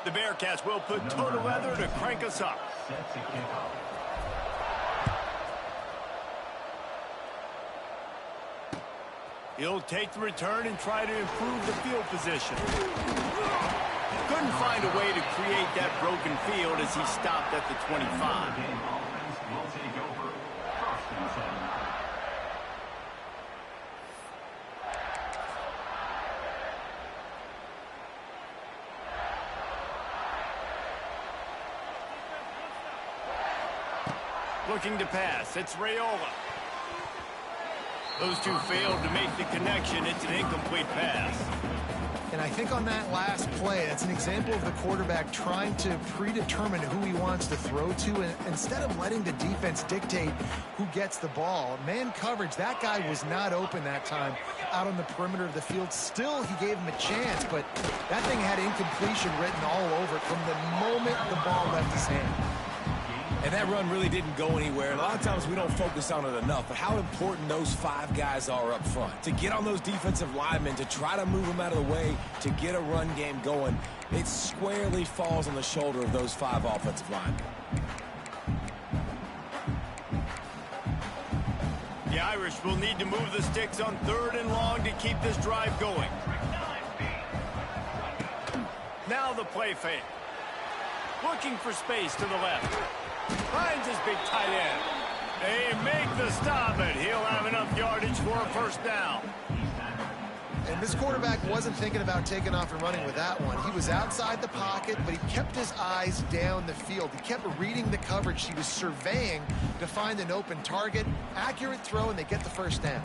The Bearcats will put total leather to crank us up. He'll take the return and try to improve the field position. Couldn't find a way to create that broken field as he stopped at the 25. Looking to pass. It's Raiola. Those two failed to make the connection. It's an incomplete pass. And I think on that last play, that's an example of the quarterback trying to predetermine who he wants to throw to, and instead of letting the defense dictate who gets the ball. Man coverage, that guy was not open that time out on the perimeter of the field. Still, he gave him a chance, but that thing had incompletion written all over it from the moment the ball left his hand. And that run really didn't go anywhere. And a lot of times we don't focus on it enough, but how important those 5 guys are up front. To get on those defensive linemen, to try to move them out of the way, to get a run game going, it squarely falls on the shoulder of those 5 offensive linemen. The Irish will need to move the sticks on 3rd and long to keep this drive going. Now the play fake. Looking for space to the left. Finds his big tight end. They make the stop, and he'll have enough yardage for a first down. And this quarterback wasn't thinking about taking off and running with that one. He was outside the pocket, but he kept his eyes down the field. He kept reading the coverage. He was surveying to find an open target. Accurate throw, and they get the first down.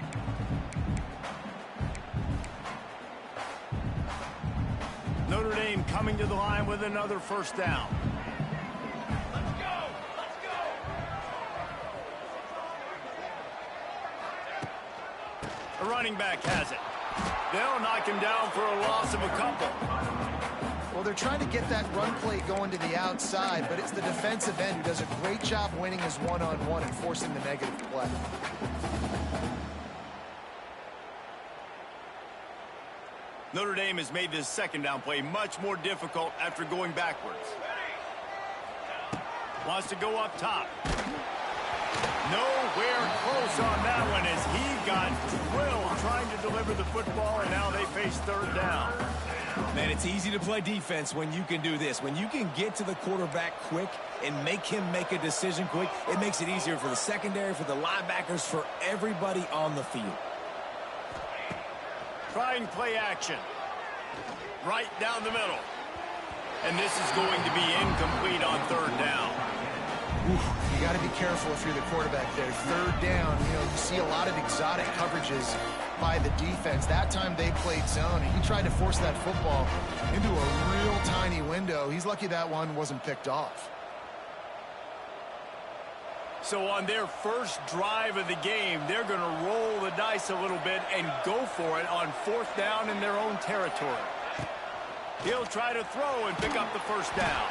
Notre Dame coming to the line with another first down. The running back has it. They'll knock him down for a loss of a couple. Well, they're trying to get that run play going to the outside, but it's the defensive end who does a great job winning his one-on-one and forcing the negative play. Notre Dame has made this second down play much more difficult after going backwards. Wants to go up top. Nowhere close on that one as he got drilled trying to deliver the football, and now they face 3rd down. Man, it's easy to play defense when you can do this. When you can get to the quarterback quick and make him make a decision quick, it makes it easier for the secondary, for the linebackers, for everybody on the field. Trying play action. Right down the middle. And this is going to be incomplete on 3rd down. You got to be careful if you're the quarterback there. 3rd down, you know, you see a lot of exotic coverages by the defense. That time they played zone, and he tried to force that football into a real tiny window. He's lucky that one wasn't picked off. So on their first drive of the game, they're going to roll the dice a little bit and go for it on 4th down in their own territory. He'll try to throw and pick up the first down.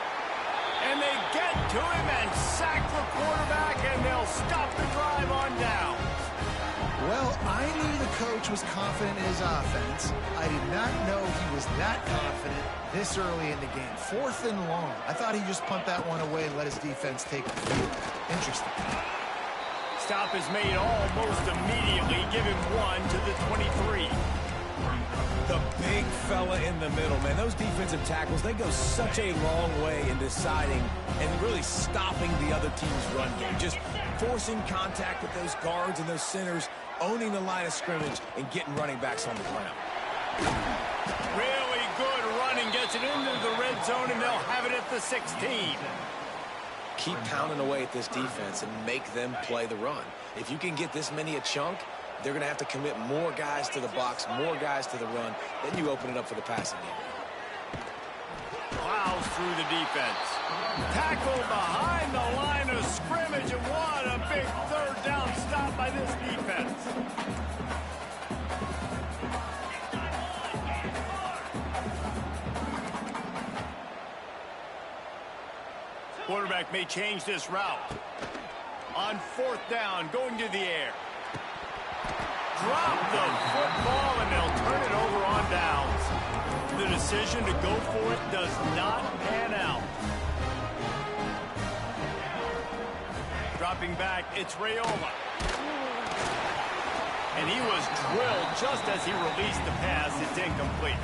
And they get to him and sack the quarterback, and they'll stop the drive on down. Well, I knew the coach was confident in his offense. I did not know he was that confident this early in the game. 4th and long. I thought he'd just punt that one away and let his defense take the field. Interesting. Stop is made almost immediately. Give him 1 to the 23. The big fella in the middle, man. Those defensive tackles, they go such a long way in deciding and really stopping the other team's run game. Just forcing contact with those guards and those centers, owning the line of scrimmage, and getting running backs on the ground. Really good running. Gets it into the red zone, and they'll have it at the 16. Keep pounding away at this defense and make them play the run. If you can get this many a chunk, they're going to have to commit more guys to the box, more guys to the run. Then you open it up for the passing game. Plows through the defense. Tackle behind the line of scrimmage, and what a big 3rd down stop by this defense. Quarterback may change this route. On 4th down, going to the air. Drop the football, and they'll turn it over on downs. the decision to go for it does not pan out. Dropping back, it's Raiola. And he was drilled just as he released the pass. It's incomplete.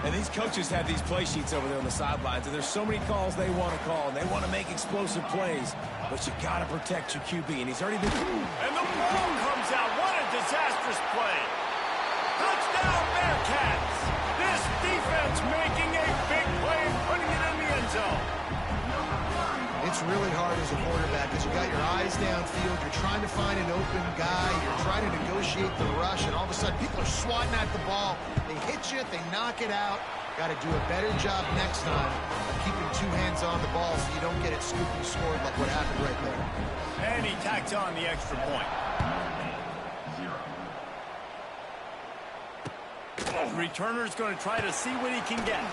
And these coaches have these play sheets over there on the sidelines, and there's so many calls they want to call, and they want to make explosive plays. But you got to protect your QB, and he's already been... And the ball comes out. What a disastrous play. Touchdown, Bearcats. This defense making a big play and putting it in the end zone. It's really hard as a quarterback because you got your eyes downfield. You're trying to find an open guy. You're trying to negotiate the rush, and all of a sudden people are swatting at the ball. They hit you. They knock it out. Got to do a better job next time of keeping two hands on the ball so you don't get it scooped and scored like what happened right there. And he tacks on the extra point. The returner's going to try to see what he can get.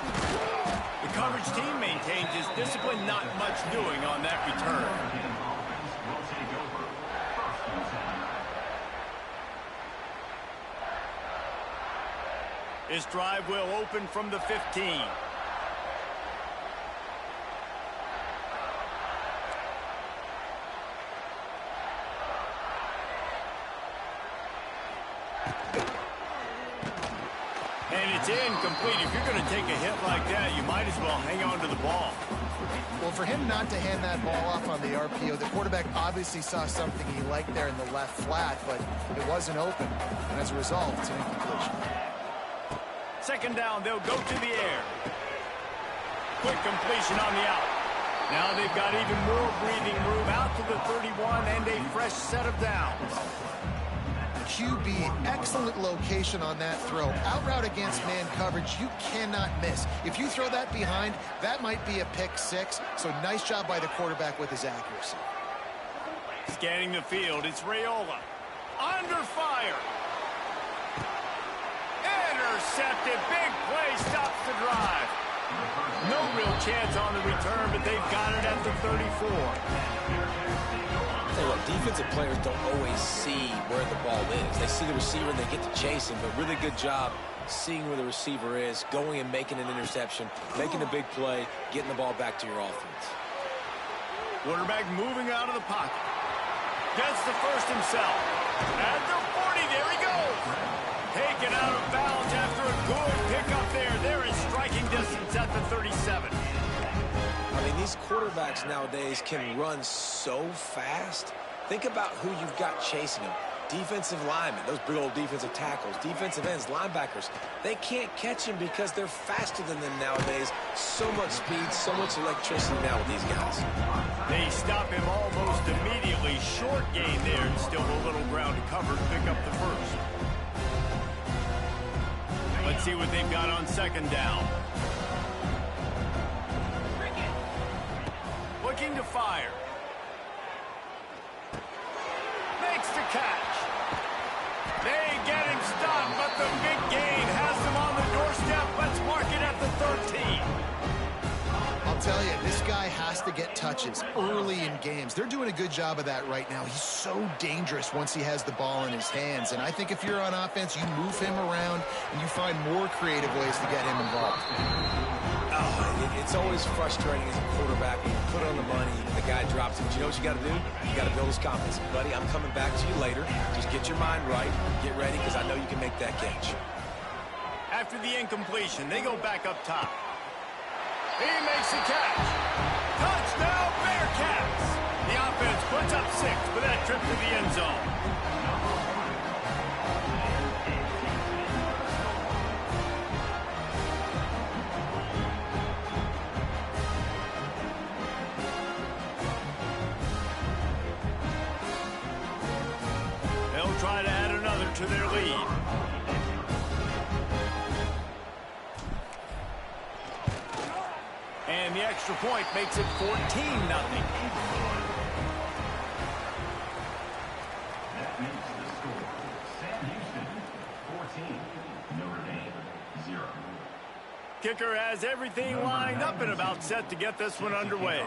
The coverage team maintains his discipline, not much doing on that return. This drive will open from the 15. And it's incomplete. If you're going to take a hit like that, you might as well hang on to the ball. Well, for him not to hand that ball off on the RPO, the quarterback obviously saw something he liked there in the left flat, but it wasn't open. And as a result, it's an incompletion. Second down, they'll go to the air. Quick completion on the out. Now they've got even more breathing room out to the 31 and a fresh set of downs. QB, excellent location on that throw. Out route against man coverage, you cannot miss. If you throw that behind, that might be a pick six. So nice job by the quarterback with his accuracy. Scanning the field, it's Raiola. Under fire. Intercepted. Big play stops the drive. No real chance on the return, but they've got it at the 34. Tell you what, defensive players don't always see where the ball is. They see the receiver and they get to chase him, but really good job seeing where the receiver is, going and making an interception, making a big play, getting the ball back to your offense. Quarterback moving out of the pocket. Gets the first himself. At the 40, there he goes. Taken out of bounds after a good pickup there. They're in striking distance at the 37. I mean, these quarterbacks nowadays can run so fast. Think about who you've got chasing them. Defensive linemen, those big old defensive tackles, defensive ends, linebackers. They can't catch him because they're faster than them nowadays. So much speed, so much electricity now with these guys. They stop him almost immediately. Short gain there, and still a little ground to cover to pick up the first. Let's see what they've got on second down. Looking to fire. Makes the catch. They get him stopped, but the big gain has them on the doorstep. Let's mark it at the 13. I'll tell you, this guy has to get touches early in games. They're doing a good job of that right now. He's so dangerous once he has the ball in his hands. And I think if you're on offense, you move him around and you find more creative ways to get him involved. It's always frustrating as a quarterback when you put on the money and the guy drops it. But you know what you got to do? You got to build his confidence. Buddy, I'm coming back to you later. Just get your mind right. Get ready, because I know you can make that catch. After the incompletion, they go back up top. He makes the catch. Touchdown, Bearcats. The offense puts up 6 for that trip to the end zone. They'll try to add another to their lead. And the extra point makes it 14-0. That makes the score Sam Houston 14, Notre Dame 0. Kicker has everything lined up and about set to get this one underway.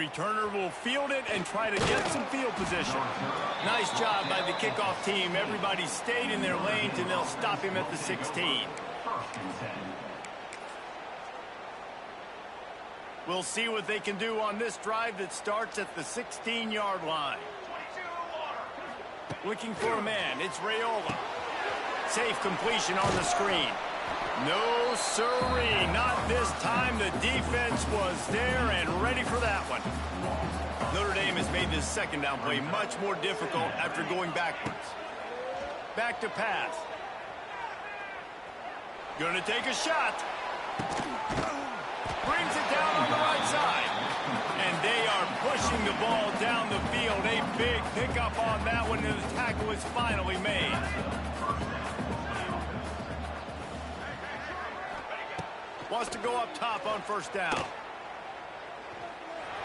returner will field it and try to get some field position. Nice job by the kickoff team. Everybody stayed in their lanes, and they'll stop him at the 16. We'll see what they can do on this drive that starts at the 16-yard line. Looking for a man. It's Raiola. Safe completion on the screen. No sirree, not this time. The defense was there and ready for that one. Notre Dame has made this second down play much more difficult after going backwards. Back to pass. Going to take a shot. Brings it down on the right side. And they are pushing the ball down the field. A big pickup on that one, and the tackle is finally made. Wants to go up top on first down.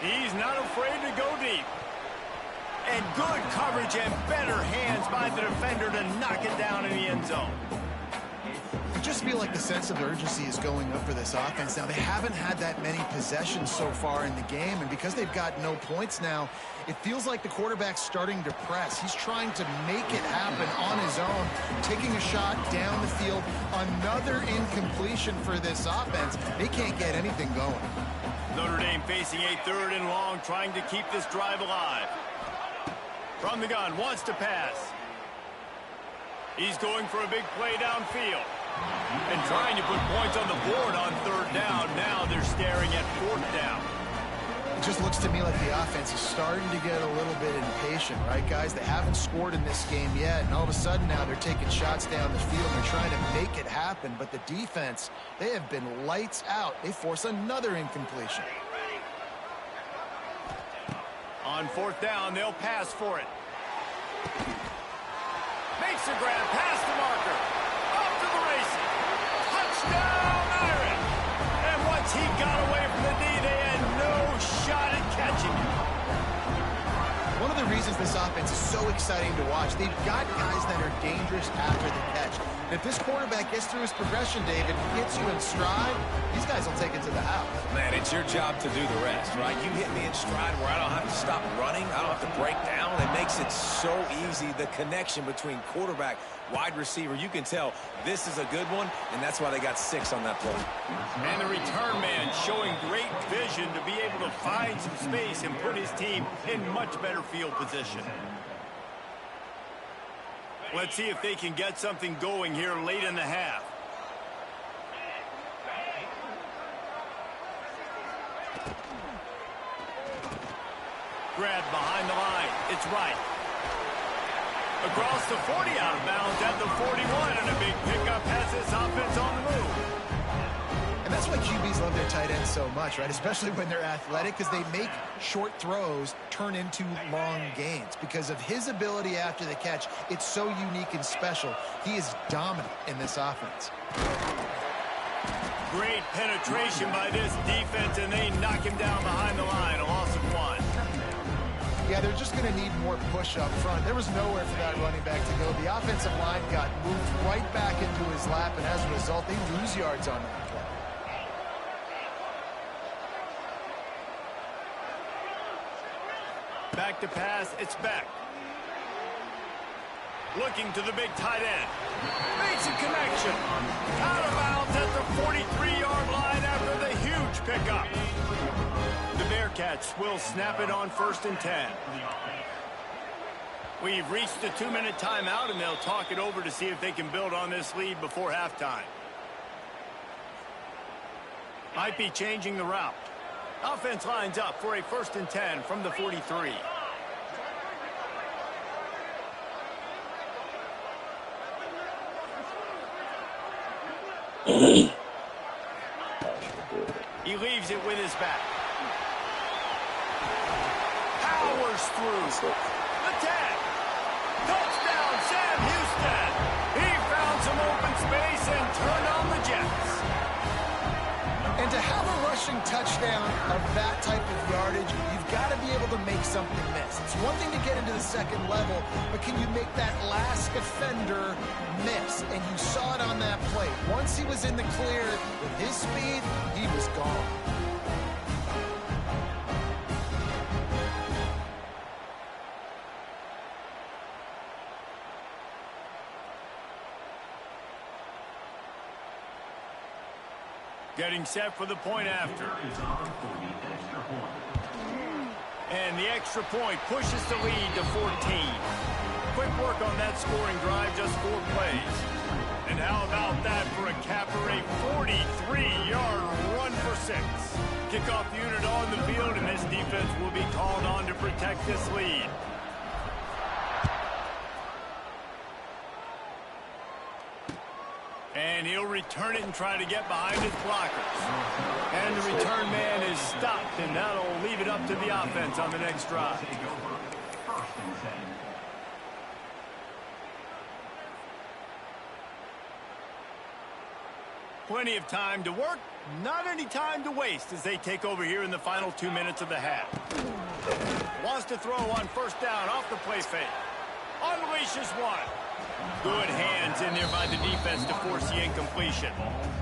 He's not afraid to go deep. And good coverage and better hands by the defender to knock it down in the end zone. I just feel like the sense of urgency is going up for this offense now. They haven't had that many possessions so far in the game, and because they've got no points now, it feels like the quarterback's starting to press. He's trying to make it happen on his own, taking a shot down the field. Another incompletion for this offense. They can't get anything going. Notre Dame facing a 3rd and long, trying to keep this drive alive. From the gun, wants to pass. He's going for a big play downfield. And trying to put points on the board on 3rd down. Now they're staring at 4th down. It just looks to me like the offense is starting to get a little bit impatient, right, guys? They haven't scored in this game yet, and all of a sudden now they're taking shots down the field. They're trying to make it happen, but the defense, they have been lights out. They force another incompletion. On 4th down, they'll pass for it. Makes the grab, past the marker. Up to the races. Touchdown, Iron. And once he got away from the D, they had no shot at catching him. One of the reasons this offense is so exciting to watch, they've got guys that are dangerous after the catch. And if this quarterback gets through his progression, David, hits you in stride, these guys will take it to the house. Man, it's your job to do the rest, right? You hit me in stride where I don't have to stop running. I don't have to break down. It makes it so easy, the connection between quarterback, wide receiver. You can tell this is a good one, and that's why they got 6 on that play. And the return man showing great vision to be able to find some space and put his team in much better field position. Let's see if they can get something going here late in the half. Grab behind the line. It's right. Across the 40, out of bounds at the 41, and a big pickup has this offense on the move. And that's why QBs love their tight ends so much, right? Especially when they're athletic, because they make short throws turn into long gains. Because of his ability after the catch, it's so unique and special. He is dominant in this offense. Great penetration by this defense, and they knock him down behind the line. A loss of 1. Yeah, they're just going to need more push up front. There was nowhere for that running back to go. The offensive line got moved right back into his lap, and as a result, they lose yards on that play. Back to pass, it's back. Looking to the big tight end. Makes a connection. Out of bounds at the 43-yard line after the huge pickup. The Bearcats will snap it on 1st and 10. We've reached the 2-minute timeout, and they'll talk it over to see if they can build on this lead before halftime. Might be changing the route. Offense lines up for a 1st and 10 from the 43. He leaves it with his back. Powers through. The tag. Touchdown, Sam Houston. He found some open space and turned on the Jets. And to have a rushing touchdown of that type of yardage, you've got to be able to make something miss. It's one thing to get into the second level, but can you make that last defender miss? And you saw it on that play. Once he was in the clear with his speed, he was gone. Getting set for the point after. And the extra point pushes the lead to 14. Quick work on that scoring drive, just 4 plays. And how about that for a capper, a 43-yard run for 6. Kickoff unit on the field, and this defense will be called on to protect this lead. And he'll return it and try to get behind his blockers. And the return man is stopped, and that'll leave it up to the offense on the next drive. Plenty of time to work, not any time to waste as they take over here in the final 2 minutes of the half. Wants to throw on first down off the play fake. Unleashes one. Good hands in there by the defense to force the incompletion.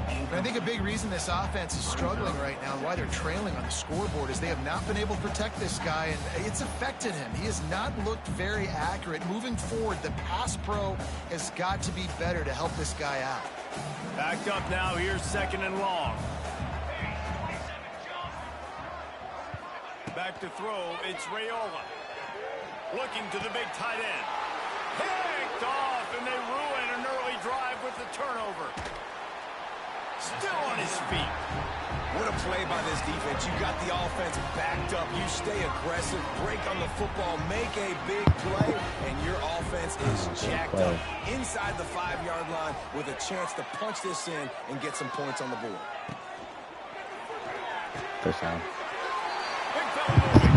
And I think a big reason this offense is struggling right now and why they're trailing on the scoreboard is they have not been able to protect this guy, and it's affected him. He has not looked very accurate. Moving forward, the pass pro has got to be better to help this guy out. Backed up now, here's 2nd and long. Back to throw, it's Raiola. Looking to the big tight end. Picked off, and they ruin an early drive with the turnover. Still on his feet. What a play by this defense. You got the offense backed up. You stay aggressive, break on the football, make a big play, and your offense is jacked up inside the 5-yard line with a chance to punch this in and get some points on the board. First down. Big fella moving,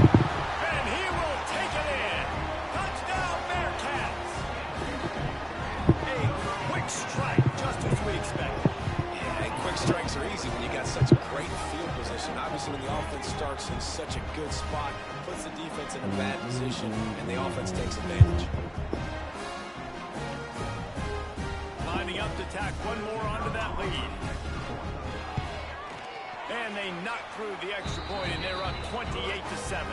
and he will take it in. Touchdown, Bearcats. A quick strike, just as we expected. Quick strikes are easy when you got such a great field position. Obviously, when the offense starts in such a good spot, puts the defense in a bad position, and the offense takes advantage. Lining up to tack one more onto that lead. And they knock through the extra point, and they're up 28-7.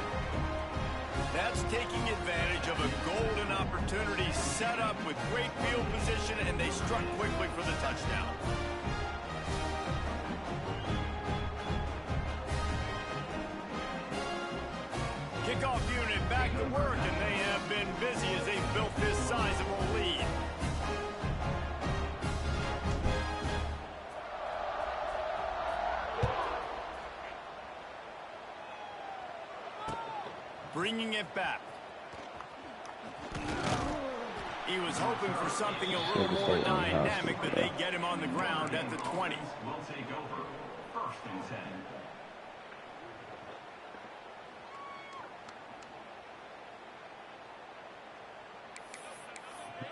That's taking advantage of a golden opportunity set up with great field position, and they struck quickly for the touchdown. Kickoff unit back to work, and they have been busy as they've built this sizable lead. Bringing it back. He was hoping for something a little more dynamic, but they get him on the ground at the 20. Will take over 1st and 10.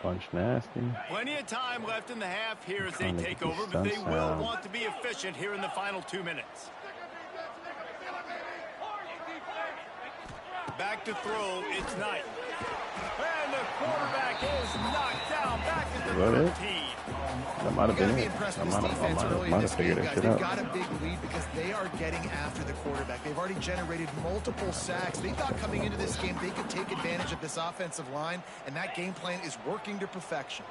Bunch nasty. Plenty of time left in the half here as they take over, but they will want to be efficient here in the final 2 minutes. Back to throw, it's Knight. And the quarterback is knocked down back at the 13. That might have been it. I might have figured that shit out. They've got a big lead because they are getting after the quarterback. They've already generated multiple sacks. They thought coming into this game they could take advantage of this offensive line, and that game plan is working to perfection.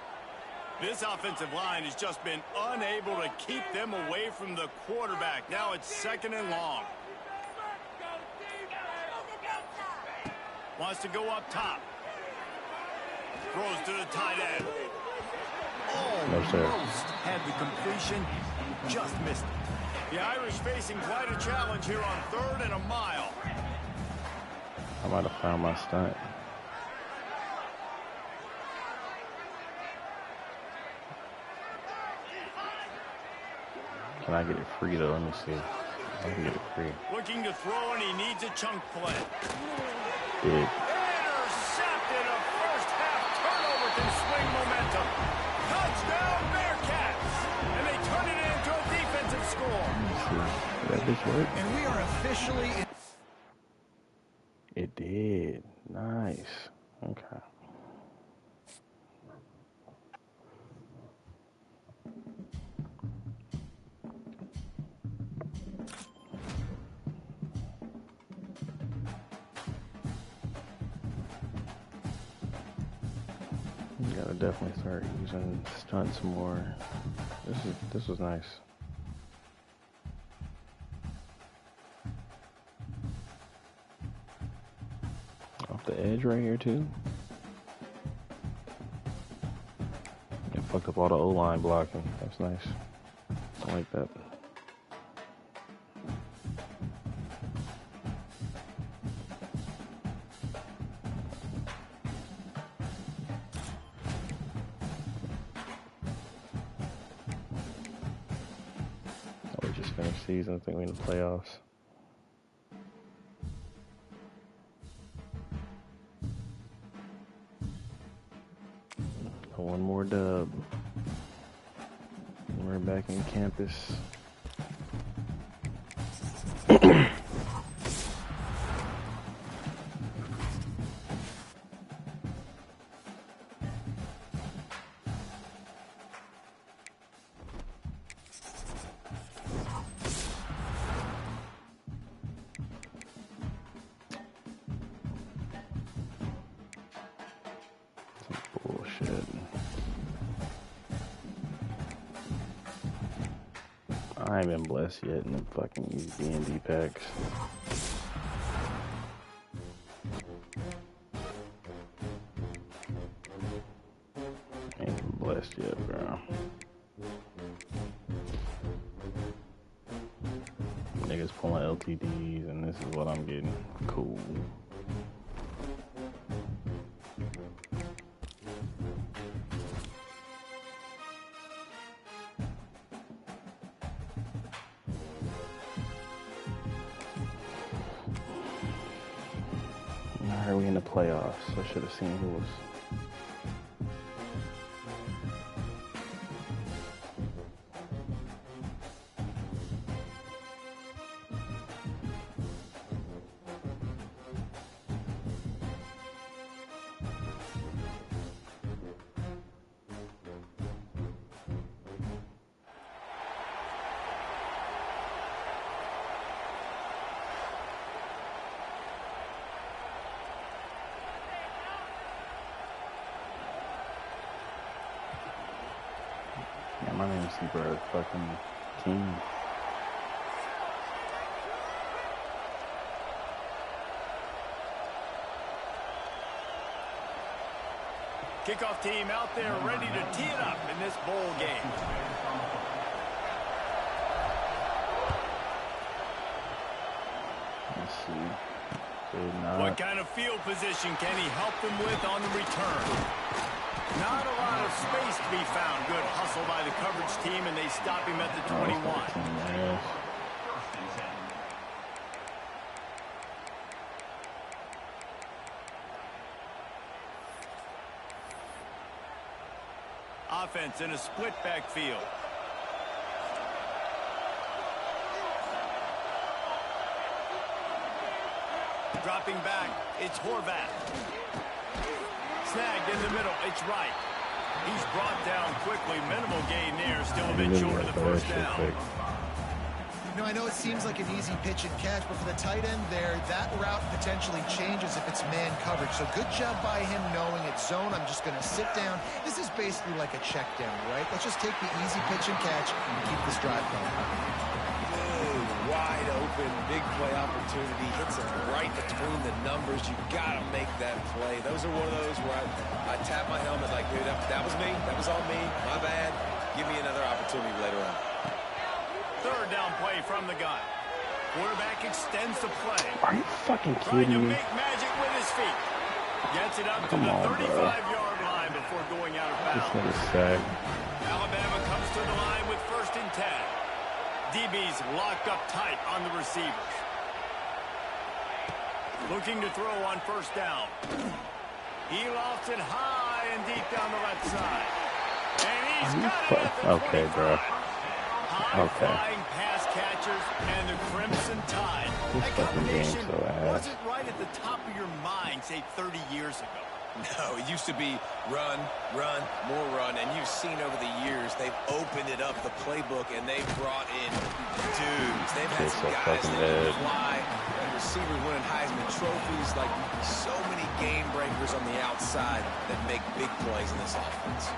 This offensive line has just been unable to keep them away from the quarterback. Now it's 2nd and long. Wants to go up top. Throws to the tight end. Almost had the completion, just missed it. The Irish facing quite a challenge here on 3rd and a mile. I might have found my stunt. Can I get it free though? Let me see. I can get it free. Looking to throw, and he needs a chunk play. Big. Intercepted. A first-half turnover can swing momentum. Touchdown, Bearcats! And they turn it into a defensive score. Did that bitch work? And we are officially in. It did. Nice. Okay. You gotta definitely start using stunts more. This was nice. edge right here too. It fucked up all the O-line blocking. That's nice. I like that. We just finished season. I think we're in the playoffs. One more dub. We're back in campus. Bullshit. I ain't been blessed yet in the fucking D&D packs. Ain't been blessed yet, bro. Niggas pulling LTDs and this is what I'm getting. Cool. I heard we in the playoffs. I should have seen who was. Yeah, my name's Super fucking King. Kickoff team out there ready to tee it up in this bowl game. Let's see. What kind of field position can he help them with on the return? Not a lot of space to be found. Good hustle by the coverage team, and they stop him at the 21. Offense in a split backfield. Dropping back, it's Horvath. Snagged in the middle, it's Wright. He's brought down quickly. Minimal gain there, still a bit short of the first down. You know, I know it seems like an easy pitch and catch, but for the tight end there, that route potentially changes if it's man coverage. So good job by him knowing it's zone. I'm just going to sit down. This is basically like a check down, right? Let's just take the easy pitch and catch and keep this drive going. Good, wide open, big play opportunity. Hits it right between the numbers. You got to make that play. Those are one of those where I tap my helmet like, dude, that was me. That was all me. My bad. Give me another opportunity later on. Third down play from the gun. Quarterback extends the play. Are you fucking Trying to kidding me? make magic with his feet. Gets it up to the 35-yard line before going out of This bounds. nigga's sack. Alabama comes to the line with 1st and 10. DB's locked up tight on the receivers. Looking to throw on 1st down. He lofts it high and deep down the left side. And he's got it at the 25. Okay, bro. High-flying pass catchers and the Crimson Tide. This That fucking game's combination so ass. wasn't right at the top of your mind, say, 30 years ago. No, it used to be run, run, more run, and you've seen over the years they've opened it up, the playbook, and they've brought in dudes. They've had some guys that can fly, and receivers winning Heisman trophies, like so many game breakers on the outside that make big plays in this offense.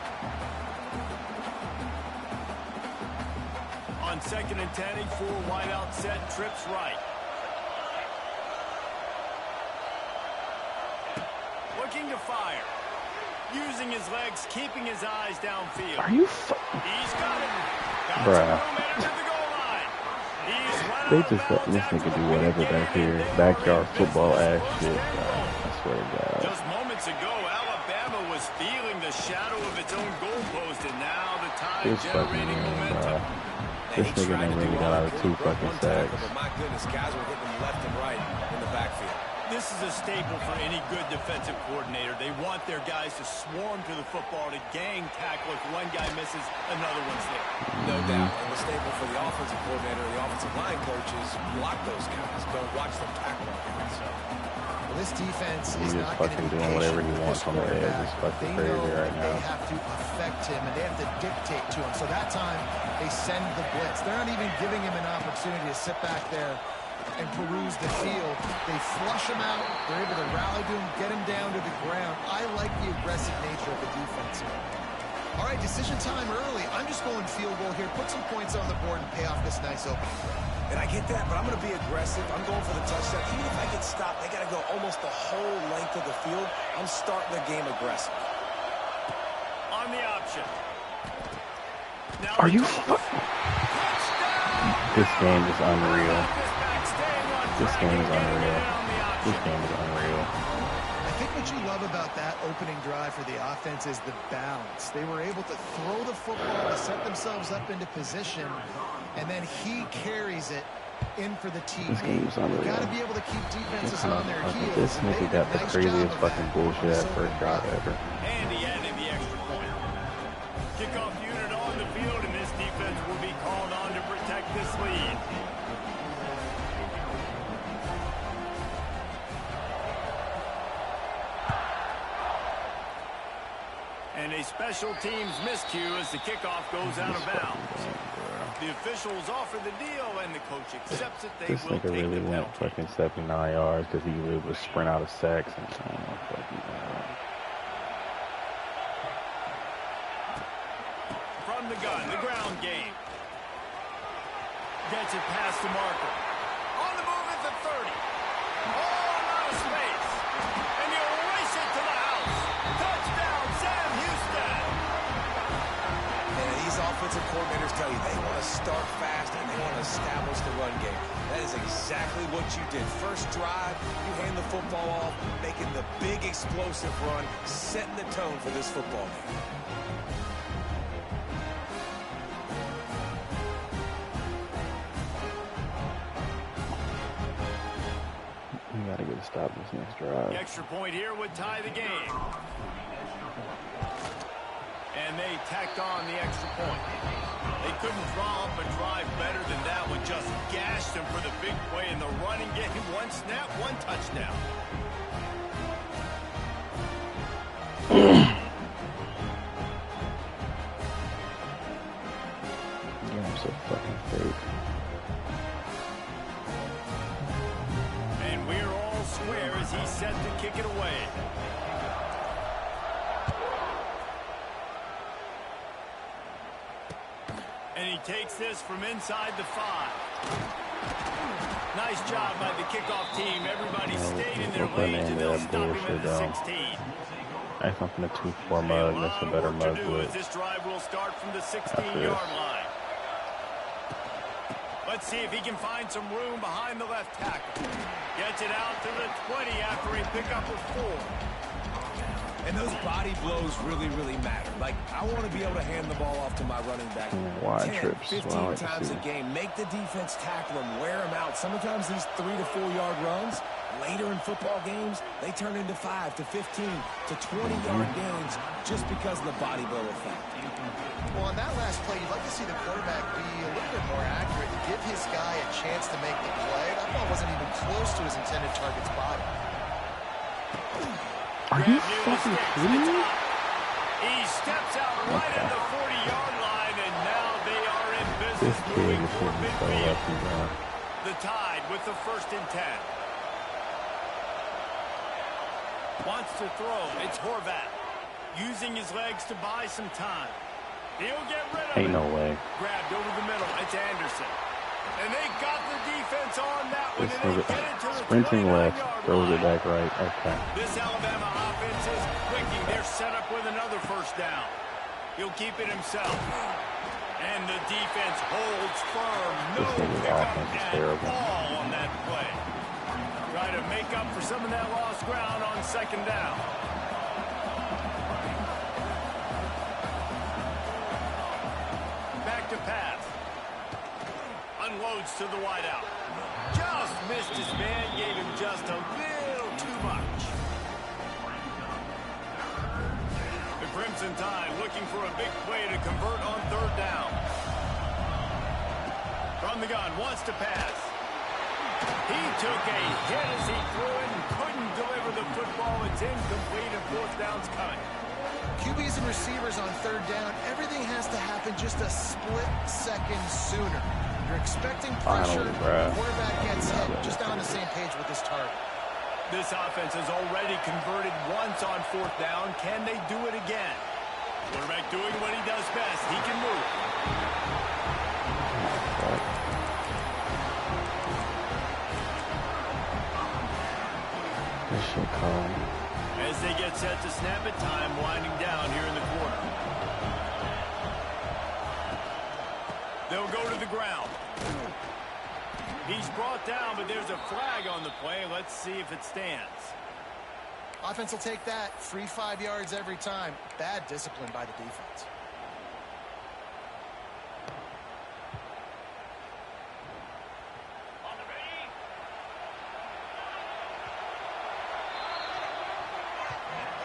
On 2nd and 10, a full wideout set, trips right. looking to fire. Using his legs, keeping his eyes downfield. Are you He's got it. Got bruh. some room headed to the goal line. He's right They out of just letting bounds this after nigga do the whatever big back gain, here. and they Backyard are in football business ass on shit. first and goal. I swear to God. Just moments ago, Alabama was feeling the shadow of its own goalpost, and now the Tide This fucking generating man, momentum. this nigga done really got out of 2 fucking sacks. But my goodness, guys were hitting them left and right in the backfield. This is a staple for any good defensive coordinator. They want their guys to swarm to the football, to gang tackle. If one guy misses, another one's there. No doubt. And the staple for the offensive coordinator, the offensive line coaches, block those guys. Don't watch them tackle our guys. So. Well, this defense He's is just not going to fucking be doing whatever patient he with wants this on the edge. quarterback. It's fucking They crazy know right they now. have to affect him, and they have to dictate to him. So that time, they send the blitz. They're not even giving him an opportunity to sit back there and peruse the field. They flush him out. They're able to rally to him, get him down to the ground. I like the aggressive nature of the defense here. All right, decision time early. I'm just going field goal here. Put some points on the board and pay off this nice opening drive. And I get that, but I'm going to be aggressive. I'm going for the touchdown. Even if I get stopped, they got to go almost the whole length of the field. I'm starting the game aggressive. On the option. Now Are you touchdown! This game is unreal. This game is unreal. This game is unreal. I think what you love about that opening drive for the offense is the balance. They were able to throw the football to set themselves up into position, and then he carries it in for the team. This game is unreal. You got to be able to keep defenses on their heels. This and they nigga did a got the nice craziest job of fucking that. bullshit at So first drive ever. And he added the extra point. Kickoff unit on the field, and this defense will be called on to protect this lead. And a special teams miscue as the kickoff goes out of bounds. The officials offer the deal, and the coach accepts it. They This will nigga take really the went penalty. fucking 79 yards because he was able to sprint out of sacks. And I don't know, fucking, From the gun, the ground game. Gets it past the marker. On the move at the 30. All out of space. And he'll race it to the house. Touchdown, Sam Houston. And these offensive coordinators tell you they want to start fast and they want to establish the run game. That is exactly what you did. First drive, you hand the football off, making the big explosive run, setting the tone for this football game. you gotta get a stop this next drive. The extra point here would tie the game. And they tacked on the extra point. They couldn't draw up a drive better than that one. Just gashed them for the big play in the running game. One snap, one touchdown. Yeah, I'm so fucking fake. And we're all square as he's set to kick it away. And he takes this from inside the 5. Nice job by the kickoff team. Everybody stayed in their lanes, and they'll stop him at the 16. I think I'm gonna 2-4 mug, that's a better mug As with. this drive will start from the 16-yard line. Let's see if he can find some room behind the left tackle. Gets it out to the 20 after a pickup of 4. And those body blows really, really matter. Like, I want to be able to hand the ball off to my running back 10, 15 well, like times a game. Make the defense tackle him, wear him out. Sometimes these 3 to 4 yard runs, later in football games, they turn into 5 to 15 to 20-yard gains just because of the body blow effect. Well, on that last play, you'd like to see the quarterback be a little bit more accurate and give his guy a chance to make the play. That ball wasn't even close to his intended target's body. Are you fucking kidding me? He steps out right at the 40-yard line, and now they are in business. This kid Moving is toward hitting so midfield. lucky, man. The Tide with the 1st and 10. Wants to throw. It's Horvat. Using his legs to buy some time. He'll get rid of it. Ain't no way. Grabbed over the middle. It's Anderson. And they got the defense on that one. This And they nigga get it to the sprinting left, 29-yard throws it line. back right. Okay. This Alabama offense is clicking. They're set up with another first down. He'll keep it himself. And the defense holds firm. No This nigga's pickup offense is at terrible. all on that play. Try to make up for some of that lost ground on second down. Back to pass. Unloads to the wideout. Just missed his man. Gave him just a little too much. The Crimson Tide looking for a big play to convert on third down. From the gun, wants to pass. He took a hit as he threw it and couldn't deliver the football. It's incomplete and fourth down's coming. QBs and receivers on third down, everything has to happen just a split second sooner. You're expecting pressure, quarterback gets hit, just not on the same page with this target. This offense has already converted once on fourth down. Can they do it again? Quarterback doing what he does best. He can move. This shit cold. As they get set to snap it, time winding down here in the quarter. They'll go to the ground. He's brought down, but there's a flag on the play. Let's see if it stands. Offense will take that. Free 5 yards every time. Bad discipline by the defense.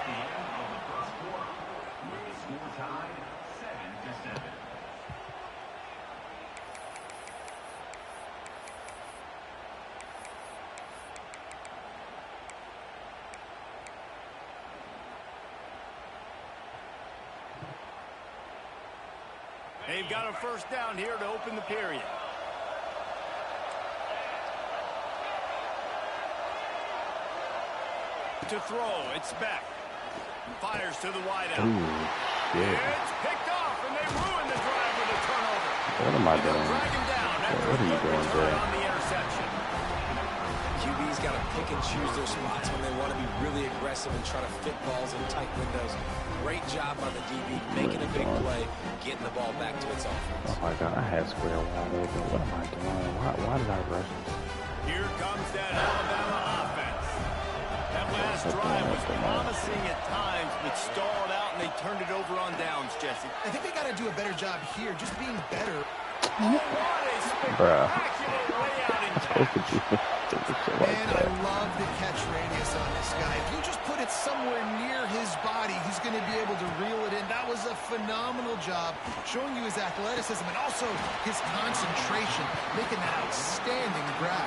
The end of the first quarter. With the score tied 7-7. They've got a first down here to open the period. To throw, it's back. Fires to the wideout. It's picked off, and they ruin the drive with a turnover. What am I They'll doing? drag him down after What are you a good doing, return Jay? on the interception. QB's got to pick and choose their spots when they want to be really aggressive and try to fit balls in tight windows. Great job by the DB, making a big play, getting the ball back to its offense. Oh my God, I had square wide open. What am I doing? Why did I rush this? Here comes that Alabama offense. That last drive was promising at times, but stalled out, and they turned it over on downs, Jesse. I think they got to do a better job here, just being better. Oh, what a spectacular layout and catch. Man, I love the catch radius on this guy. If you just put it somewhere near his body, he's going to be able to reel it in. That was a phenomenal job, showing you his athleticism and also his concentration, making that outstanding grab.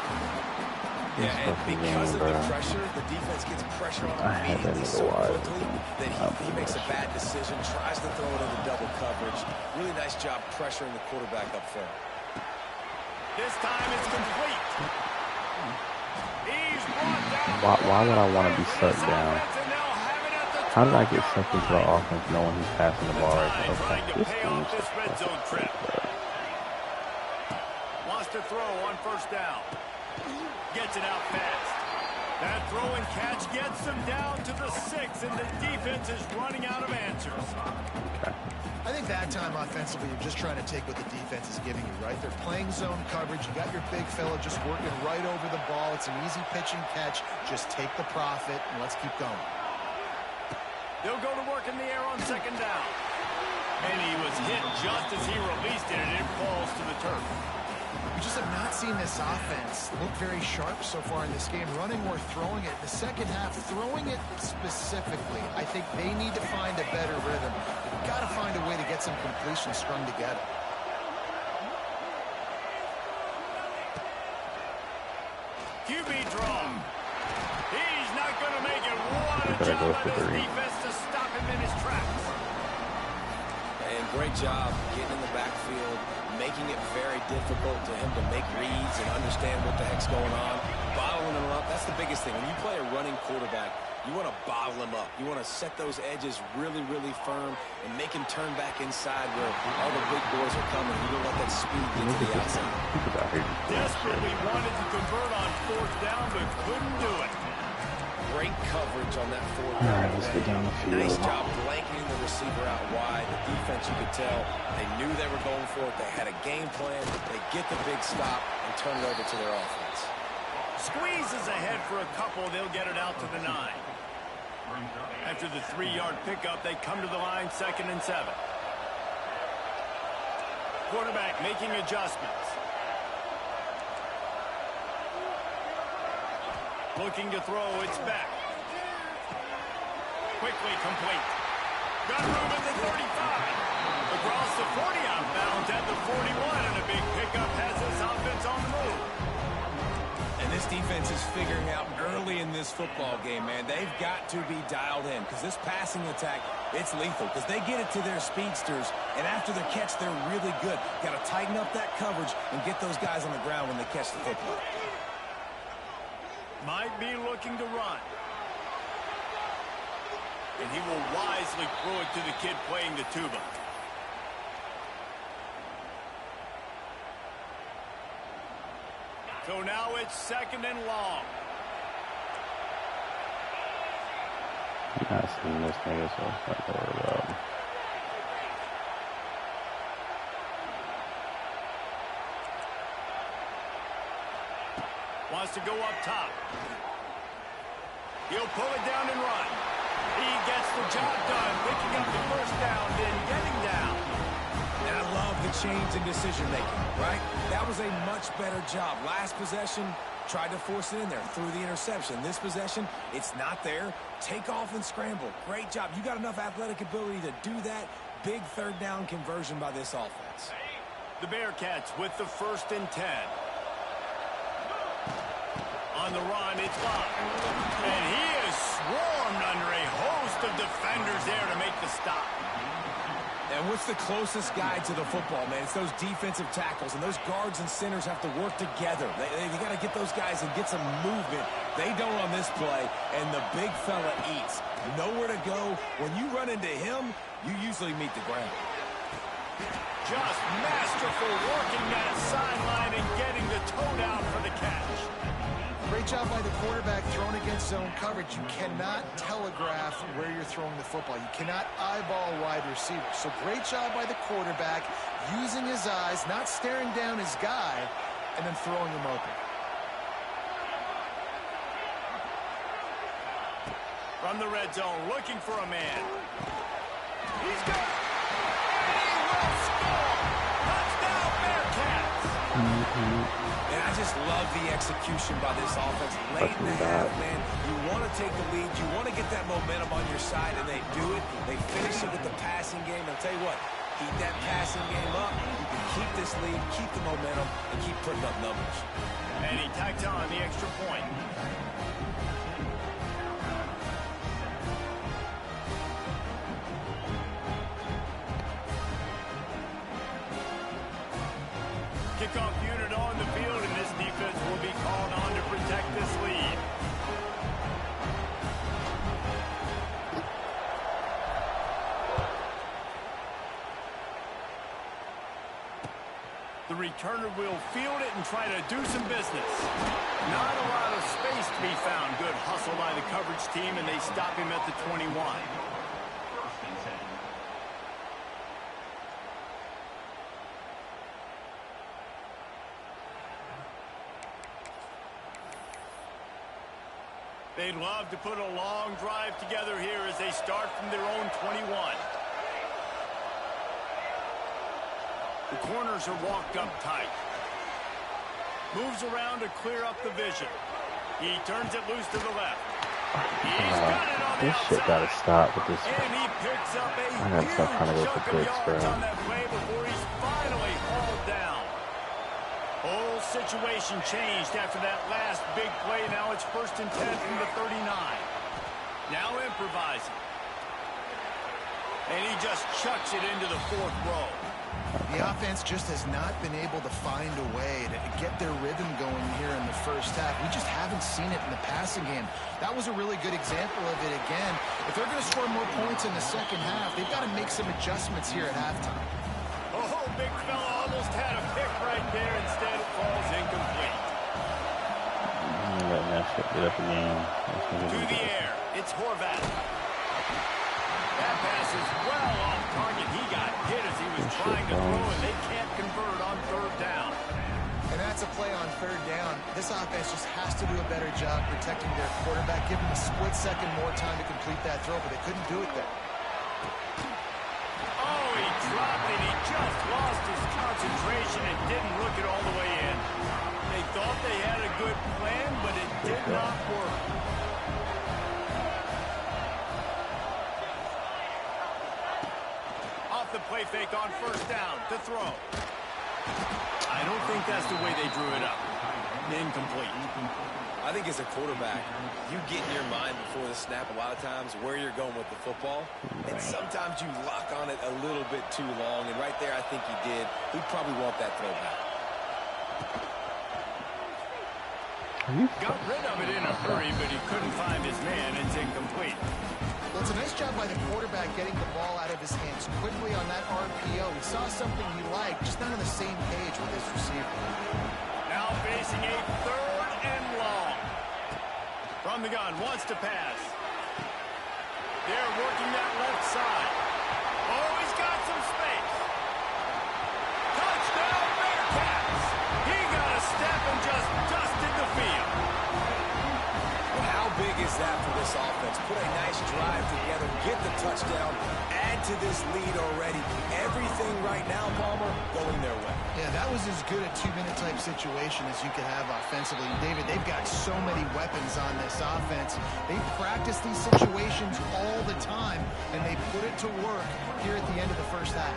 Yeah, and because of the pressure, the defense gets pressure on him immediately so quickly that he makes a bad decision, tries to throw it into double coverage. Really nice job pressuring the quarterback up front. This time it's complete. He's brought down. Why would I want to be shut down? How did I get sucked into the offense knowing he's passing the ball right there? Okay, Trying to pay off this red zone trip. Wants to throw on first down. Gets it out fast. That throw and catch gets them down to the 6, and the defense is running out of answers. Okay. I think that time offensively, you're just trying to take what the defense is giving you, right? They're playing zone coverage. You got your big fella just working right over the ball. It's an easy pitch and catch. Just take the profit, and let's keep going. They'll go to work in the air on second down. And he was hit just as he released it, and it falls to the turf. We just have not seen this offense look very sharp so far in this game, running or throwing it. The second half, throwing it specifically, I think they need to find a better rhythm. They've got to find a way to get some completions strung together. QB draw. He's not going to make it. What a Gotta go job for by this three. defense to stop him in his tracks. And great job getting in the backfield, making it very difficult to him to make reads and understand what the heck's going on, bottling him up. That's the biggest thing. When you play a running quarterback, You want to bottle him up. You want to set those edges really, really firm and make him turn back inside where all the big boys are coming. You don't let that speed get to the outside. Desperately wanted to convert on 4th down, but couldn't do it. Great coverage on that 4th down. Let's get down the field. Nice job blanketing the receiver out wide. The defense, you could tell, they knew they were going for it. They had a game plan. They get the big stop and turn it over to their offense. Squeezes ahead for a couple. They'll get it out to the 9. After the 3-yard pickup, they come to the line, 2nd and 7. Quarterback making adjustments. Looking to throw, it's back. Quickly complete. Got room at the 35. Across the 40 out of bounds at the 41, and a big pickup has this offense on the move. And this defense is figuring out early in this football game, man. They've got to be dialed in because this passing attack, it's lethal because they get it to their speedsters, and after the catch, they're really good. Got to tighten up that coverage and get those guys on the ground when they catch the football. Might be looking to run. And he will wisely throw it to the kid playing the tuba. So now it's 2nd and long. I'm not seeing this nigga, so I'm not worried about him. Wants to go up top. He'll pull it down and run. He gets the job done, picking up the 1st down, then getting down. And I love the change in decision-making, right? That was a much better job. Last possession, tried to force it in there, threw the interception. This possession, it's not there. Take off and scramble. Great job. You got enough athletic ability to do that. Big 3rd down conversion by this offense. The Bearcats with the 1st and 10. On the run, it's blocked. And he is swarmed under a host of defenders there to make the stop. And what's the closest guy to the football, man? It's those defensive tackles, and those guards and centers have to work together. They got to get those guys and get some movement. They don't on this play, and the big fella eats. Nowhere to go. When you run into him, you usually meet the ground. Just masterful working that sideline and getting the toe down for the catch. Great job by the quarterback thrown against zone coverage. You cannot telegraph where you're throwing the football. You cannot eyeball wide receiver. So great job by the quarterback using his eyes, not staring down his guy, and then throwing him open. From the red zone, looking for a man. He's got it. And he will score. Touchdown, Bearcats. And I just love the execution by this offense. Late in the half, man, you want to take the lead. You want to get that momentum on your side, and they do it. They finish it with the passing game. I'll tell you what, keep that passing game up. You can keep this lead, keep the momentum, and keep putting up numbers. And he tacked on the extra point. Kickoff unit on the field, and this defense will be called on to protect this lead. The returner will field it and try to do some business. Not a lot of space to be found. Good hustle by the coverage team, and they stop him at the 21. They'd love to put a long drive together here as they start from their own 21. The corners are walked up tight. Moves around to clear up the vision. He turns it loose to the left. He's got it on the This outside. shit gotta stop with this. And he picks up a I gotta stop trying to huge go chunk for of picks, yards bro. on that play before he's finally hauled down. Whole situation changed after that last big play. Now it's 1st and 10 from the 39. Now improvising. And he just chucks it into the 4th row. The offense just has not been able to find a way to get their rhythm going here in the first half. We just haven't seen it in the passing game. That was a really good example of it again. If they're going to score more points in the second half, they've got to make some adjustments here at halftime. Oh, big fella almost had a pick right there. Instead, it falls incomplete. Let that shit get up again. To the air. It's Horvath. That pass is well off target. He got hit as he was trying to throw, and they can't convert on 3rd down. And that's a play on 3rd down. This offense just has to do a better job protecting their quarterback, give him a split second more time to complete that throw, but they couldn't do it there. Oh, he dropped it. He just lost his concentration and didn't look it all the way in. They thought they had a good plan, but it did not work. The play fake on 1st down to throw. I don't think that's the way they drew it up. Incomplete. I think as a quarterback, you get in your mind before the snap a lot of times where you're going with the football, and sometimes you lock on it a little bit too long, and right there I think you did. We'd probably want that throw back. Got rid of it in a hurry, but he couldn't find his man. It's incomplete. Well, it's a nice job by the quarterback getting the ball out of his hands quickly on that RPO. He saw something he liked, just not on the same page with his receiver. Now facing a 3rd and long. From the gun, wants to pass. They're working that left side. Oh, he's got some space. Touchdown, Bearcats! He got a step and just dusted the field. How big is that for this offense? Put a nice drive together, get the touchdown, add to this lead already. Everything right now, Palmer, going their way. Yeah, that was as good a 2-minute type situation as you could have offensively. David, they've got so many weapons on this offense. They practice these situations all the time, and they put it to work here at the end of the first half.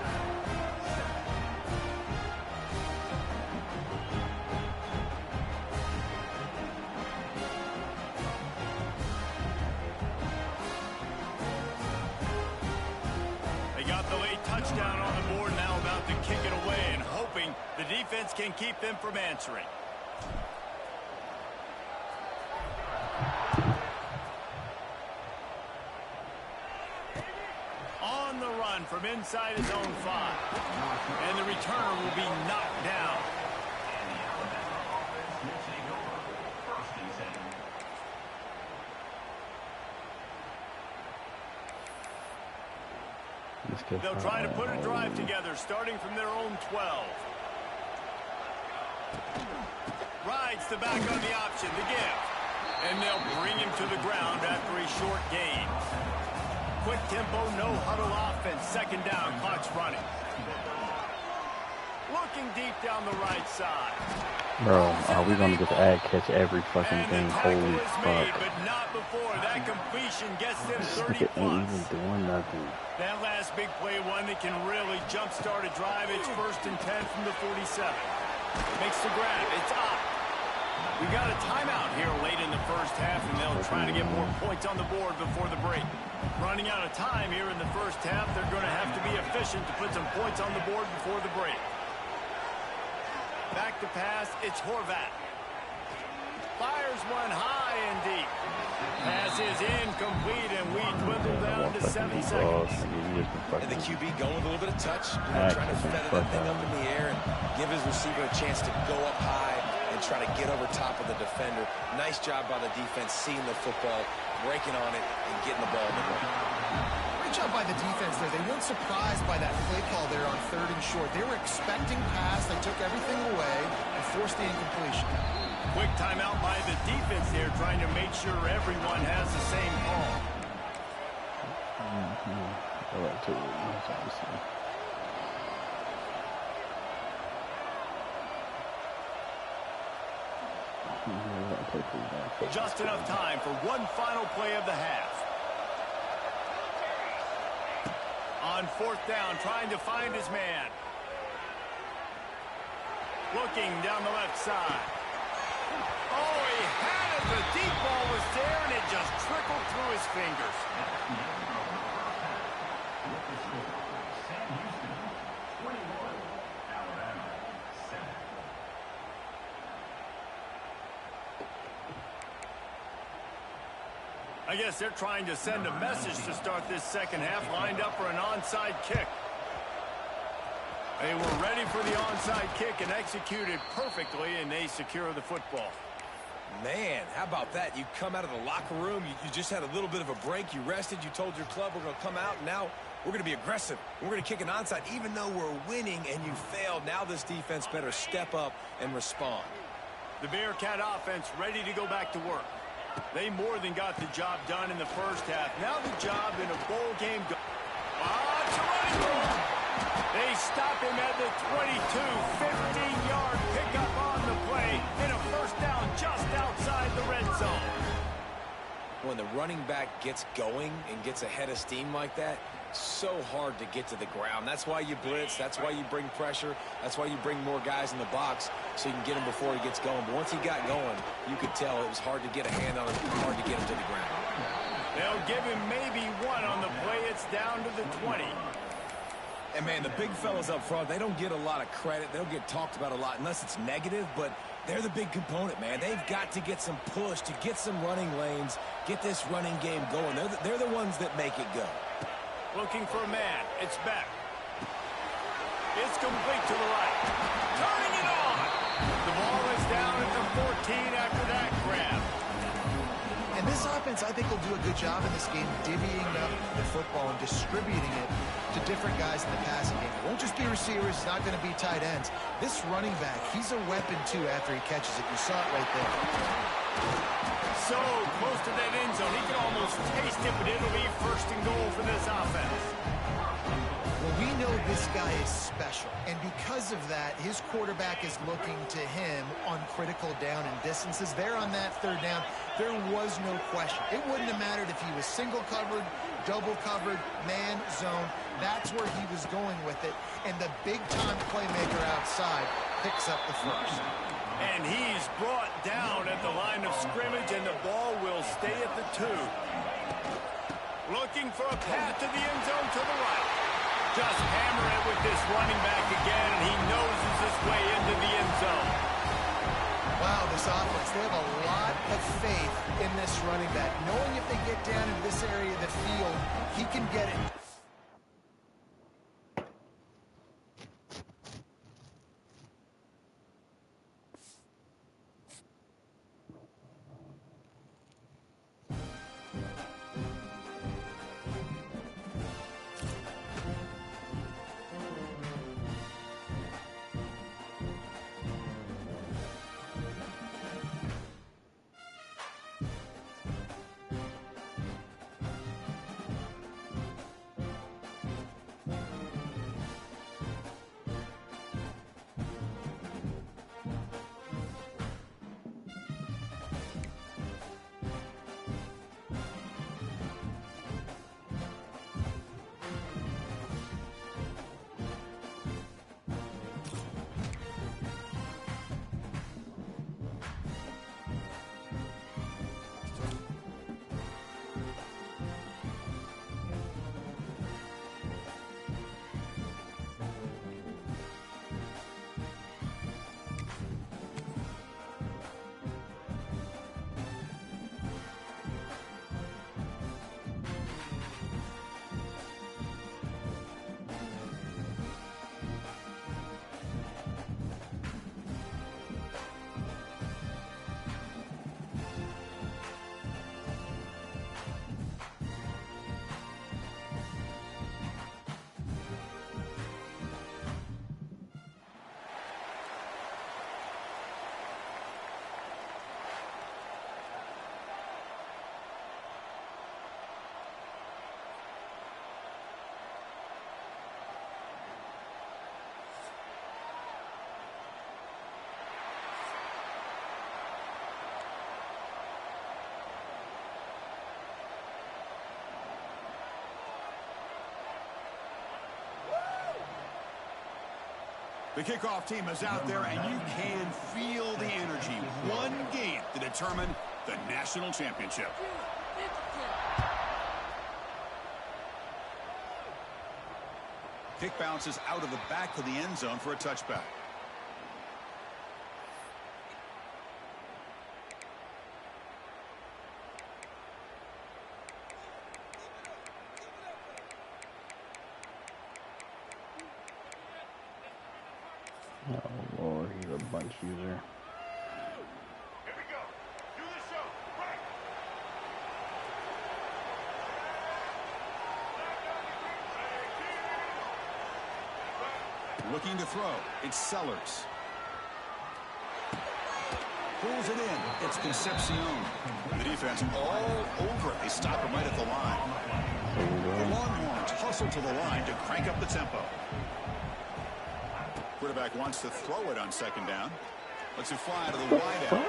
Touchdown on the board, now about to kick it away and hoping the defense can keep them from answering. On the run from inside his own 5. And the returner will be knocked down. They'll try to put a drive together, starting from their own 12. Rides the back on the option, the give. And they'll bring him to the ground after a short gain. Quick tempo, no huddle offense. 2nd down, clock's running. Looking deep down the right side. Bro, are we going to get the ad catch every fucking thing? Holy fuck. But not before. That completion gets them 30 Ain't plus. even doing nothing. That last big play, one that can really jumpstart a drive. It's 1st and 10 from the 47. Makes the grab. It's up. We got a timeout here late in the first half, and they'll try to get more points on the board before the break. Running out of time here in the first half, they're going to have to be efficient to put some points on the board before the break. Back to pass, it's Horvath. Fires one high and deep. Pass is incomplete, and we dwindle down to 7 seconds. And the QB going with a little bit of touch, trying to feather that thing up in the air and give his receiver a chance to go up high and try to get over top of the defender. Nice job by the defense, seeing the football, breaking on it, and getting the ball in the ground. Great job by the defense there. They weren't surprised by that play call there on 3rd and short. They were expecting pass. They took everything away and forced the incompletion. Quick timeout by the defense there, trying to make sure everyone has the same call. Just enough time for one final play of the half. On 4th down, trying to find his man. Looking down the left side. Oh, he had it. The deep ball was there, and it just trickled through his fingers. The score, Sam Houston, 21, Alabama, 7. I guess they're trying to send a message to start this second half, lined up for an onside kick. They were ready for the onside kick and executed perfectly, and they secure the football. Man, how about that? You come out of the locker room, you just had a little bit of a break, you rested, you told your club we're going to come out, and now we're going to be aggressive. We're going to kick an onside, even though we're winning and you failed. Now this defense better step up and respond. The Bearcat offense ready to go back to work. They more than got the job done in the first half. Now the job in a bowl game. It's a running goal. They stop him at the 22, 15-yard pickup on the play, and a first down just outside the red zone. When the running back gets going and gets ahead of steam like that, so hard to get to the ground. That's why you blitz. That's why you bring pressure. That's why you bring more guys in the box so you can get him before he gets going. But once he got going, you could tell it was hard to get a hand on him, hard to get him to the ground. They'll give him maybe one on the play. It's down to the 20. And, man, the big fellas up front, they don't get a lot of credit. They don't get talked about a lot unless it's negative, but they're the big component, man. They've got to get some push, to get some running lanes, get this running game going. They're the ones that make it go. Looking for a man. It's back. It's complete to the right. Turning it on. The ball is down at the 14 after that grab. And this offense, I think, will do a good job in this game divvying up the football and distributing it to different guys in the passing game. It won't just be receivers. It's not going to be tight ends. This running back, he's a weapon, too, after he catches it. You saw it right there. So close to that end zone. He can almost taste it, but it'll be first and goal for this offense. Well, we know this guy is special, and because of that, his quarterback is looking to him on critical down and distances. There on that third down, there was no question. It wouldn't have mattered if he was single covered, double covered, man, zone. That's where he was going with it, and the big-time playmaker outside picks up the first. And he's brought down at the line of scrimmage, and the ball will stay at the 2. Looking for a path to the end zone to the right. Just hammer it with this running back again, and he noses his way into the end zone. Wow, this offense, they have a lot of faith in this running back. Knowing if they get down in this area of the field, he can get it. The kickoff team is out there, and you can feel the energy. One game to determine the national championship. Kick bounces out of the back of the end zone for a touchback. Oh, Lord, he's a bunch user. Here we go. Do the show. Right. Looking to throw. It's Sellers. Pulls it in. It's Concepcion. The defense all over it. They stop him right at the line. The Longhorns hustle to the line to crank up the tempo. Quarterback wants to throw it on second down. Lets it fly to the wide out.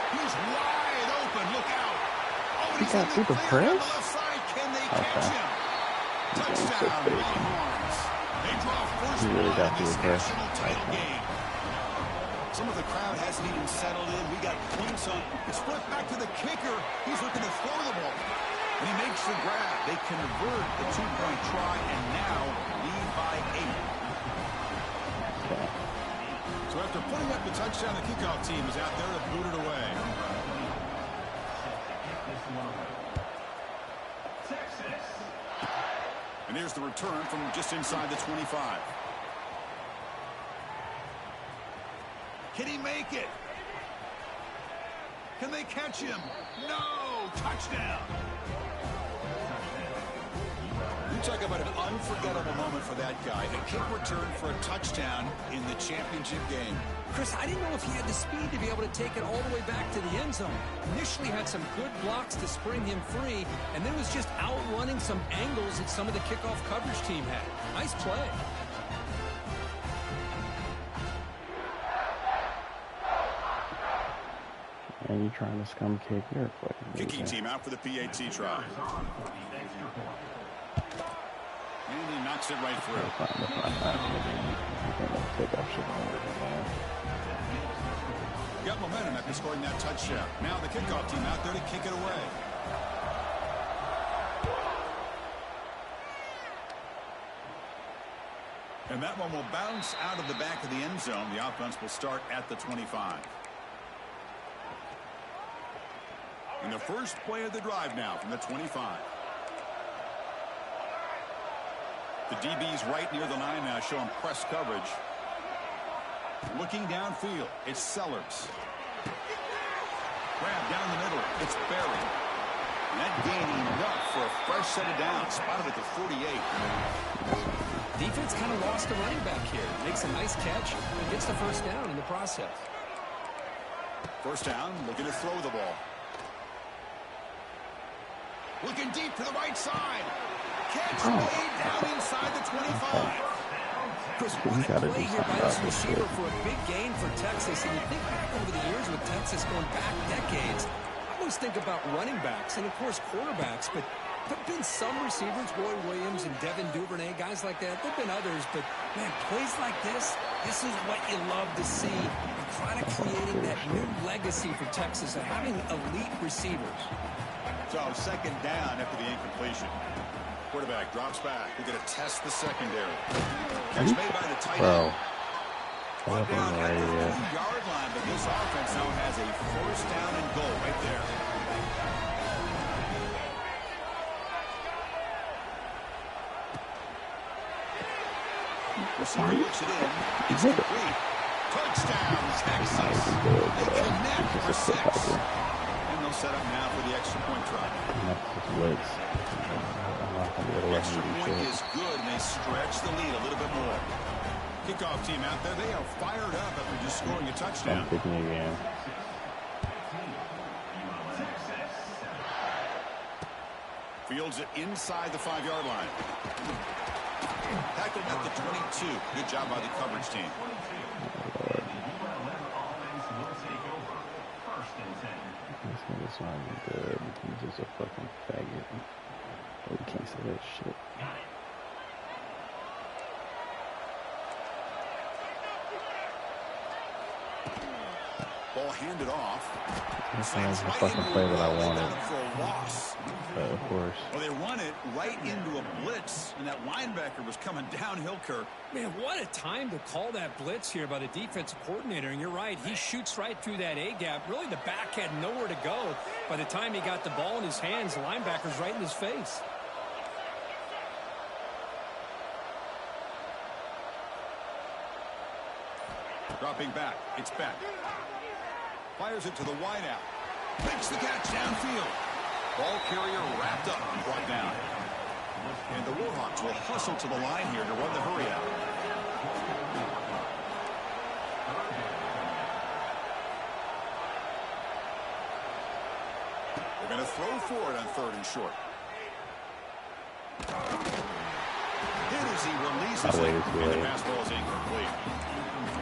He's wide open. Look out. Oh, he's in the clear on the left side. Can they catch him? Touchdown, Longhorns. They draw first blood in this national title game. Some of the crowd hasn't even settled in. We got points on. It's flipped back to the kicker. He's looking to throw the ball. And he makes the grab. They convert the two-point try and now lead by 8. So after putting up the touchdown, the kickoff team is out there to boot it away. And here's the return from just inside the 25. Can he make it? Can they catch him? No! Touchdown! You talk about an unforgettable moment for that guy. A kick return for a touchdown in the championship game. Chris, I didn't know if he had the speed to be able to take it all the way back to the end zone. Initially had some good blocks to spring him free, and then was just outrunning some angles that some of the kickoff coverage team had. Nice play. And you trying to scum kick your foot. Kicking team out for the PAT try. And he knocks it right through. Got momentum after scoring that touchdown. Now the kickoff team out there to kick it away. And that one will bounce out of the back of the end zone. The offense will start at the 25. And the first play of the drive now from the 25. The DB's right near the line now, showing press coverage. Looking downfield, it's Sellers. Grab down the middle, it's Berry. And that gaining enough for a fresh set of downs, spotted at the 48. Defense kind of lost a running back here. Makes a nice catch and gets the first down in the process. First down, looking to throw the ball. Looking deep to the right side. Catch made down inside the 25. Chris, what a play here by this receiver for a big gain for Texas. And you think back over the years with Texas going back decades, I always think about running backs and, of course, quarterbacks. But there have been some receivers, Roy Williams and Devin Duvernay, guys like that. There have been others. But, man, plays like this is what you love to see. And kind of creating that new legacy for Texas of having elite receivers. So second down after the incompletion. Quarterback drops back. We're going to test the secondary. Catch made by the tight end. Brought down at the 2-yard line, but this offense now has a first down and goal right there. Receiver looks it in. It's complete. Touchdown, Texas. They connect for 6. And they'll set up now for the extra point try. Extra point is good, and they stretch the lead a little bit more. Kickoff team out there, they are fired up after just scoring a touchdown. Fields it inside the 5-yard line. Tackled at the 22. Good job by the coverage team. This nigga's not even good. He's just a fucking faggot. Oh, you can't say that shit. Ball handed off. That's not the fucking play that I wanted. For a loss. But of course. Well, they run it right into a blitz, and that linebacker was coming downhill, Kirk. Man, what a time to call that blitz here by the defensive coordinator. And you're right, he shoots right through that A-gap. Really, the back had nowhere to go. By the time he got the ball in his hands, the linebacker's right in his face. Dropping back. It's back. Fires it to the wideout. Makes the catch downfield. Ball carrier wrapped up and brought down. And the Warhawks will hustle to the line here to run the hurry out. They're going to throw for it on 3rd and short. Hit as he releases it. And the pass ball is incomplete.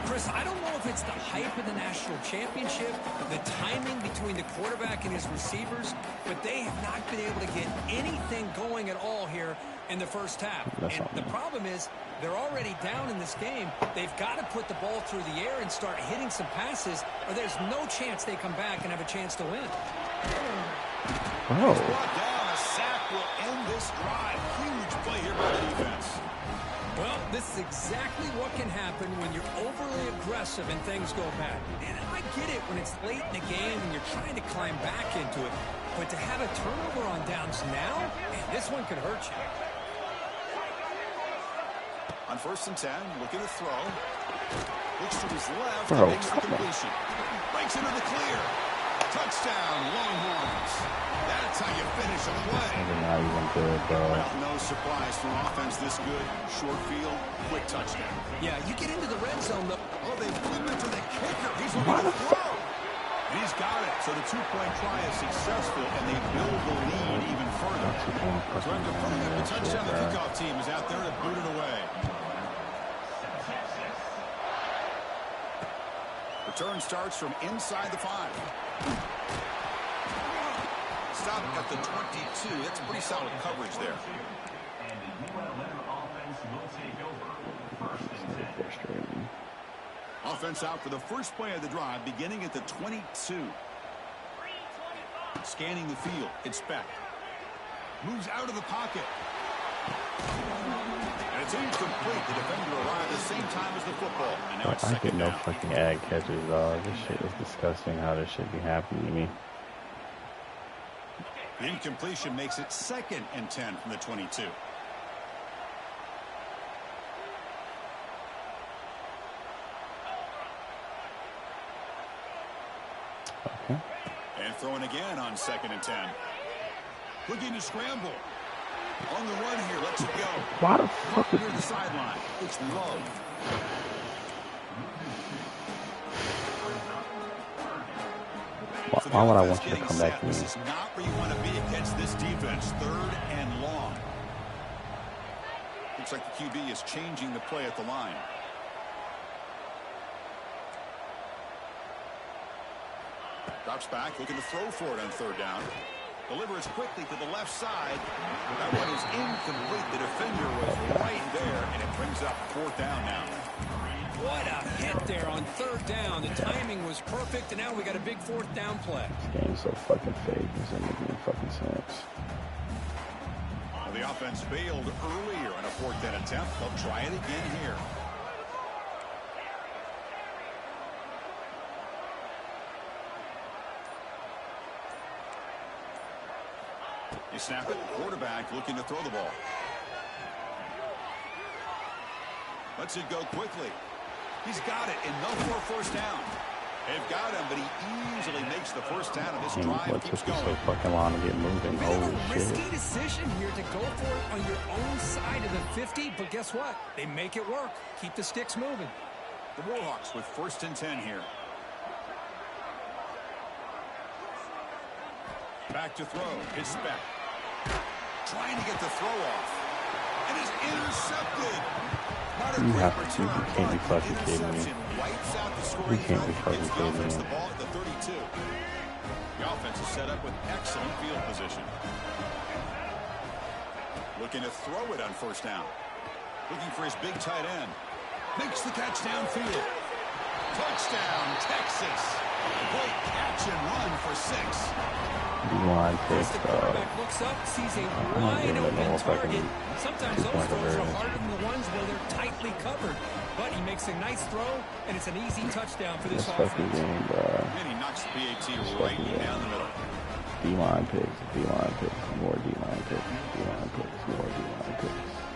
Chris, I don't know if it's the hype of the national championship, the timing between the quarterback and his receivers, but they have not been able to get anything going at all here in the first half. And the problem is they're already down in this game. They've got to put the ball through the air and start hitting some passes, or there's no chance they come back and have a chance to win. Brought down. A sack will end this drive. Huge play here by the defense. Well, this is exactly what can happen when you're overly aggressive and things go bad. And I get it when it's late in the game and you're trying to climb back into it. But to have a turnover on downs now, man, this one could hurt you. On 1st and 10, looking to throw. Looks to his left. Bro, Makes the completion. Breaks into the clear. Touchdown, Longhorns. That's how you finish a play. Not even good, bro. Well, no surprise from offense this good. Short field, quick touchdown. Yeah, you get into the red zone, though. Oh, they flip it to the kicker. He's looking to throw. And he's got it. So the 2-point try is successful, and they build the lead even further. So after putting up the touchdown, the kickoff team is out there to boot it away. Return starts from inside the 5. Stop at the 22. That's pretty solid coverage there. And the ULM offense will take over 1st and 10. Offense out for the first play of the drive, beginning at the 22. Scanning the field. It's back. Moves out of the pocket. And it's incomplete. The defender arrived at the same time as the football. And now it's I get no down. fucking ad catches, dog. This shit is disgusting how this shit be happening to me. The incompletion makes it 2nd and 10 from the 22. Okay. And throwing again on 2nd and 10. Looking to scramble. On the run here, lets it go. Why the fuck Near the sideline. It's Love. Why would I want you to come back to me? This is not where you want to be against this defense. 3rd and long. Looks like the QB is changing the play at the line. Drops back, looking to throw for it on 3rd down. Delivers quickly to the left side. That one is incomplete. The defender was right there, and it brings up 4th down now. What a hit there on 3rd down. The timing was perfect, and now we got a big 4th down play. This game's so fucking fake. This doesn't make any fucking sense. Well, the offense failed earlier on a 4th down attempt. They'll try it again here. You snap it. Quarterback looking to throw the ball. Lets it go quickly. He's got it, and no more 1st down. They've got him, but he easily makes the 1st down, and this drive What keeps took you going. so fucking long to get moving? Bit of Holy a shit. risky decision here to go for it on your own side of the 50, but guess what? They make it work. Keep the sticks moving. The Warhawks with 1st and 10 here. Back to throw. It's back. Trying to get the throw off. And is intercepted. Not a You great have to. return, You can't be but fucking kidding me. interception wipes out the You scoring can't be count. fucking Gives the kidding offense me. the ball at the 32. The offense is set up with excellent field position. Looking to throw it on 1st down. Looking for his big tight end. Makes the catch downfield. Touchdown, Texas. Great catch and run for 6. D-line picks, The quarterback looks up, sees a wide open target. Sometimes those throws are harder than the ones where they're tightly covered. But he makes a nice throw, and it's an easy touchdown for this offense. Game, bro. And he knocks the PAT right down the middle. D-line picks, more D-line picks, more D-line picks.